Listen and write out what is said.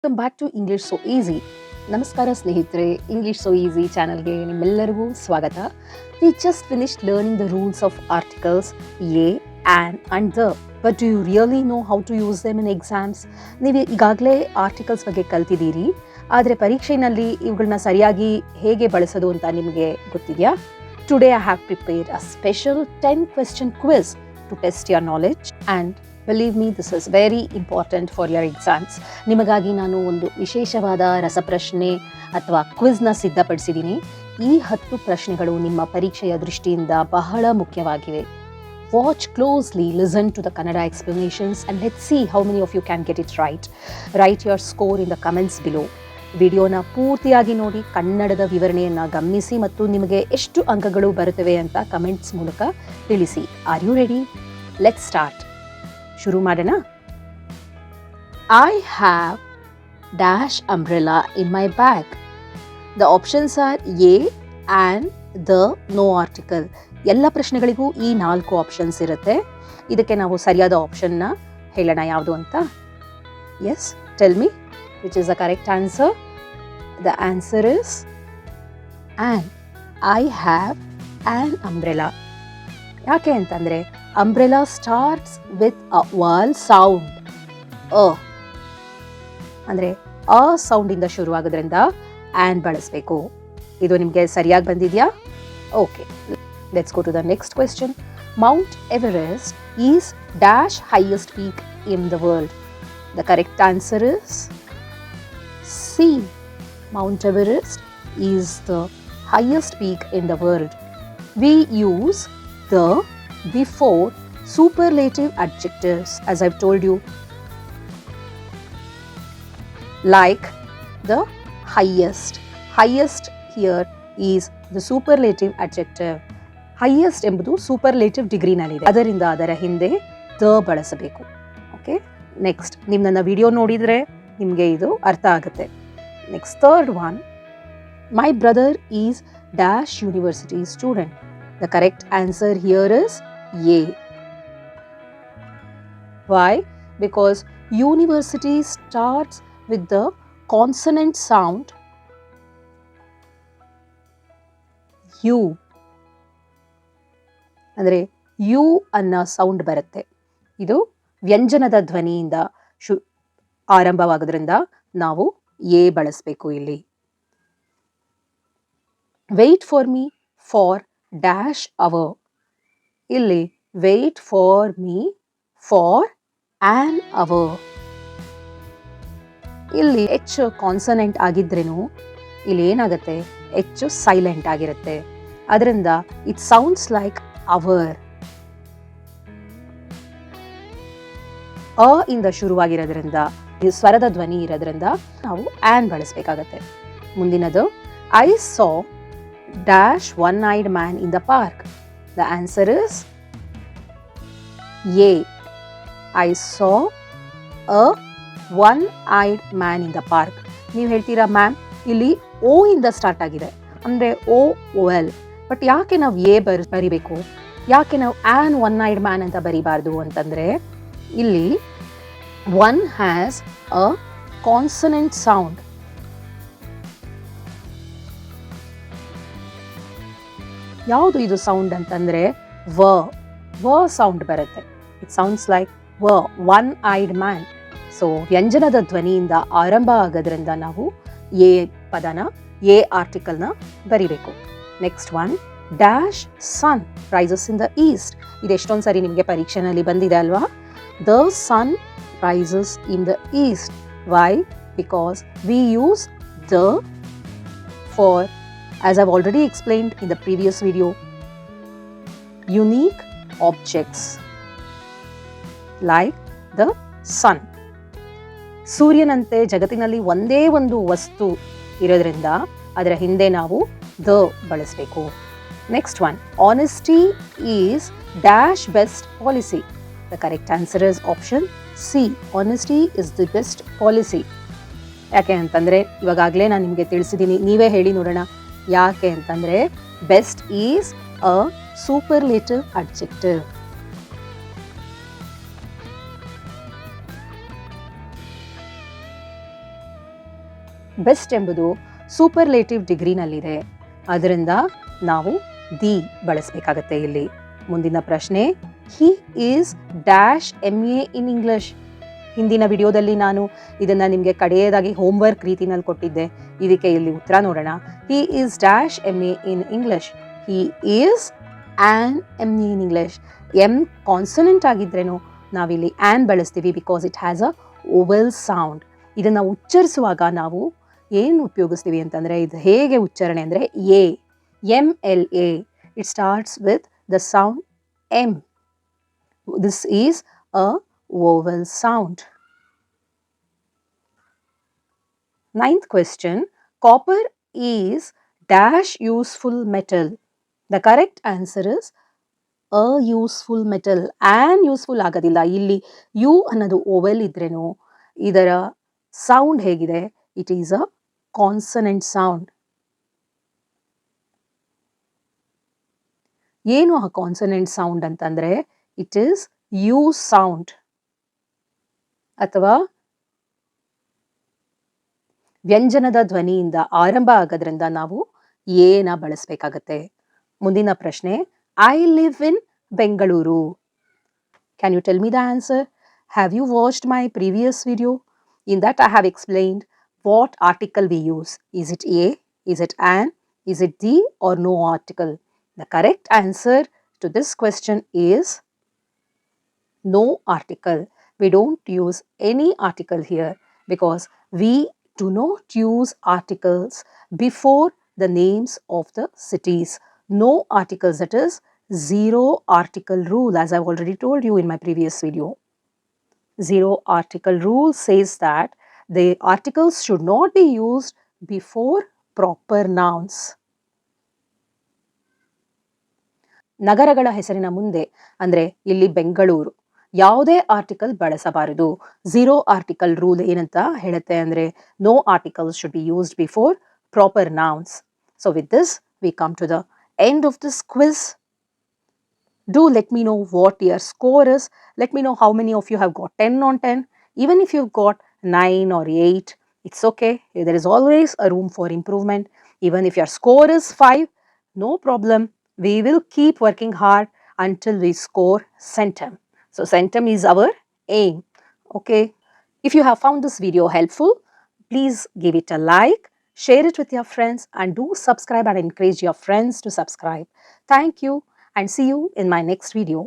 Welcome back to English so easy. ನಮಸ್ಕಾರ ಸ್ನೇಹಿತರೆ, English so easy ಚಾನಲ್ಗೆ ನಿಮ್ಮೆಲ್ಲರಿಗೂ ಸ್ವಾಗತ. We just finished learning the rules of articles a, an and the. But do you really know how to use them in exams? ನೀವು ಈಗಾಗಲೇ articles ಬಗ್ಗೆ ಕಲ್ತಿದ್ದೀರಿ, ಆದರೆ ಪರೀಕ್ಷೆಯಲ್ಲಿ ಇವುಗಳನ್ನ ಸರಿಯಾಗಿ ಹೇಗೆ ಬಳಸೋದು ಅಂತ ನಿಮಗೆ ಗೊತ್ತಿದೆಯಾ? Today I have prepared a special 10 question quiz to test your knowledge, and believe me, this is very important for your exams. ನಿಮಗಾಗಿ ನಾನು ಒಂದು ವಿಶೇಷವಾದ ರಸಪ್ರಶ್ನೆ ಅಥವಾ ಕ್ವಿಜ್ನ ಸಿದ್ಧಪಡಿಸಿದ್ದೀನಿ. ಈ 10 ಪ್ರಶ್ನೆಗಳು ನಿಮ್ಮ ಪರೀಕ್ಷೆಯ ದೃಷ್ಟಿಯಿಂದ ಬಹಳ ಮುಖ್ಯವಾಗಿವೆ. Watch closely, listen to the Kannada explanations, and let's see how many of you can get it right. Write your score in the comments below. ವಿಡಿಯೋನ ಪೂರ್ತಿಯಾಗಿ ನೋಡಿ, ಕನ್ನಡದ ವಿವರಣೆಯನ್ನು ಗಮನಿಸಿ ಮತ್ತು ನಿಮಗೆ ಎಷ್ಟು ಅಂಕಗಳು ಬರುತ್ತವೆ ಅಂತ ಕಮೆಂಟ್ಸ್ ಮೂಲಕ ತಿಳಿಸಿ. Are you ready? Let's start. ಶುರು ಮಾಡೋಣ. I have dash umbrella in my bag. The options are a, and, the, no article. ಎಲ್ಲ ಪ್ರಶ್ನೆಗಳಿಗೂ ಈ 4 ಆಪ್ಷನ್ಸ್ ಇರುತ್ತೆ. ಇದಕ್ಕೆ ನಾವು ಸರಿಯಾದ ಆಪ್ಷನ್ನ ಹೇಳೋಣ ಯಾವುದು ಅಂತ. Yes, tell me which is the correct answer. The answer is and. I have an umbrella. ಯಾಕೆ ಅಂತಂದರೆ umbrella starts with a vowel sound. ಅಂದರೆ ಅ ಸೌಂಡಿಂದ ಶುರುವಾಗೋದ್ರಿಂದ ಆ್ಯಂಡ್ ಬಳಸಬೇಕು. ಇದು ನಿಮಗೆ ಸರಿಯಾಗಿ ಬಂದಿದೆಯಾ? Okay, let's go to the next question. Mount Everest is dash highest peak in the world. The correct answer is C. Mount Everest is the highest peak in the world. We use the before superlative adjectives, as I've told you, like the highest. Highest here is the superlative adjective. Highest ಎಂಬುದು superlative degree ನಲ್ಲಿದೆ, ಅದರಿಂದ ಅದರ ಹಿಂದೆ the ಬಳಸಬೇಕು. Okay, next ನೀವು ನನ್ನ video ನೋಡಿದರೆ ನಿಮಗೆ ಇದು ಅರ್ಥ ಆಗುತ್ತೆ. Next third one. My brother is dash university student. The correct answer here is a. Why? Because university starts with the consonant sound U. ಅಂದರೆ ಯು ಅನ್ನೋ ಸೌಂಡ್ ಬರುತ್ತೆ. ಇದು ವ್ಯಂಜನದ ಧ್ವನಿಯಿಂದ ಆರಂಭವಾಗೋದ್ರಿಂದ ನಾವು ಎ ಬಳಸಬೇಕು ಇಲ್ಲಿ. Wait for me for dash hour. ಇಲ್ಲಿ wait for me for an hour. ಇಲ್ಲಿ ಎಚ್ ಕಾನ್ಸನೆಂಟ್ ಆಗಿದ್ರೇನು ಇಲ್ಲಿ ಏನಾಗುತ್ತೆ, ಎಚ್ ಸೈಲೆಂಟ್ ಆಗಿರುತ್ತೆ, ಅದರಿಂದ ಇಟ್ ಸೌಂಡ್ಸ್ ಲೈಕ್ ಅವರ್. ಅ ಇಂದ ಶುರುವಾಗಿರೋದ್ರಿಂದ, ಸ್ವರದ ಧ್ವನಿ ಇರೋದ್ರಿಂದ ನಾವು ಆನ್ ಬಳಸಬೇಕಾಗತ್ತೆ. ಮುಂದಿನದು. I saw dash one eyed man in the park. The answer is a. I saw a one eyed man in the park. ನೀವು ಹೇಳ್ತೀರಾ ಮ್ಯಾಮ್ ಇಲ್ಲಿ ಓ ಇಂದ ಸ್ಟಾರ್ಟ್ ಆಗಿದೆ, ಅಂದರೆ ಓ ಎಲ್. ಬಟ್ ಯಾಕೆ ನಾವು ಎ ಬರಿಬೇಕು? ಯಾಕೆ ನಾವು ಆನ್ ಒನ್ ಐಡ್ ಮ್ಯಾನ್ ಅಂತ ಬರಿಬಾರ್ದು ಅಂತಂದರೆ, ಇಲ್ಲಿ one has a consonant sound. ಯಾವುದು ಇದು ಸೌಂಡ್ ಅಂತಂದರೆ ವ ಸೌಂಡ್ ಬರುತ್ತೆ. ಇಟ್ ಸೌಂಡ್ಸ್ ಲೈಕ್ ವ, ಒನ್ ಐಡ್ ಮ್ಯಾನ್. ಸೊ ವ್ಯಂಜನದ ಧ್ವನಿಯಿಂದ ಆರಂಭ ಆಗೋದ್ರಿಂದ ನಾವು ಎ ಪದನ, ಎ ಆರ್ಟಿಕಲ್ನ ಬರಿಬೇಕು. Next one. Dash sun rises in the east. ಇದು ಎಷ್ಟೊಂದು ಸರಿ ನಿಮಗೆ ಪರೀಕ್ಷೆನಲ್ಲಿ ಬಂದಿದೆ ಅಲ್ವಾ? The sun rises in the east. Why? Because we use the for, as I've already explained in the previous video, unique objects like the sun. ಸೂರ್ಯನಂತೆ ಜಗತ್ತಿನಲ್ಲಿ ಒಂದೇ ಒಂದು ವಸ್ತು ಇರೋದ್ರಿಂದ ಅದರ ಹಿಂದೆ ನಾವು ದ ಬಳಸಬೇಕು. Next one. Honesty is dash best policy. The correct answer is option C. Honesty is the best policy. ಯಾಕೆ ಅಂತಂದರೆ ಇವಾಗಲೇ ನಾನು ನಿಮಗೆ ತಿಳಿಸಿದ್ದೀನಿ, ನೀವೇ ಹೇಳಿ ನೋಡೋಣ ಯಾಕೆ ಅಂತಂದರೆ best is a superlative adjective. Best ಎಂಬುದು ಸೂಪರ್ಲೇಟಿವ್ ಡಿಗ್ರಿನಲ್ಲಿದೆ, ಅದರಿಂದ ನಾವು ದಿ ಬಳಸಬೇಕಾಗತ್ತೆ ಇಲ್ಲಿ. ಮುಂದಿನ ಪ್ರಶ್ನೆ, ಹಿ is dash MA in English. ಹಿಂದಿನ ವಿಡಿಯೋದಲ್ಲಿ ನಾನು ಇದನ್ನು ನಿಮಗೆ ಕಡೆಯದಾಗಿ ಹೋಮ್ವರ್ಕ್ ರೀತಿನಲ್ಲಿ ಕೊಟ್ಟಿದ್ದೆ. ಇದಕ್ಕೆ ಇಲ್ಲಿ ಉತ್ತರ ನೋಡೋಣ. He is dash MA in English. He is an MA in English. M consonant ಆಗಿದ್ರೇನು ನಾವಿಲ್ಲಿ ಆನ್ ಬಳಸ್ತೀವಿ, because it has a vowel sound. ಇದನ್ನು ಉಚ್ಚರಿಸುವಾಗ ನಾವು ಏನು ಉಪಯೋಗಿಸ್ತೀವಿ ಅಂತಂದರೆ, ಇದು ಹೇಗೆ ಉಚ್ಚಾರಣೆ ಅಂದರೆ A, MLA. It starts with the sound M. This is a vowel sound. Ninth question, copper is dash useful metal. The correct answer is a useful metal. An useful ಆಗೋದಿಲ್ಲ. ಇಲ್ಲಿ ಯು ಅನ್ನೋದು ಓವೆಲ್ ಇದ್ರೇನು ಇದರ sound ಹೇಗಿದೆ, it is a consonant sound. ಏನು ಆ consonant sound ಅಂತಂದರೆ, it is you sound, ಅಥವಾ ವ್ಯಂಜನದ ಧ್ವನಿಯಿಂದ ಆರಂಭ ಆಗೋದ್ರಿಂದ ನಾವು ಏನ ಬಳಸಬೇಕಾಗತ್ತೆ. ಮುಂದಿನ ಪ್ರಶ್ನೆ, I live in Bengaluru. Can you tell me the answer? Have you watched my previous video? In that I have explained what article we use. Is it a, is it an, is it the, or no article? The correct answer to this question is no article. We don't use any article here because we do not use articles before the names of the cities. No articles, that is zero article rule, as I've already told you in my previous video. Zero article rule says that the articles should not be used before proper nouns. ನಗರಗಳ ಹೆಸರಿನ ಮುಂದೆ ಅಂದರೆ ಇಲ್ಲಿ ಬೆಂಗಳೂರು ಯಾವುದೇ article ಬಳಸಬಾರದು. Zero article rule ಏನಂತ ಹೇಳುತ್ತೆ ಅಂದರೆ, no articles should be used before proper nouns. So with this we come to the end of this quiz. Do let me know what your score is. Let me know how many of you have got 10 on 10. Even if you've got 9 or 8, it's okay. There is always a room for improvement. Even if your score is 5, no problem. We will keep working hard until we score centum. So centum is our aim. Okay. If you have found this video helpful, please give it a like, share it with your friends, and do subscribe and encourage your friends to subscribe. Thank you, and see you in my next video.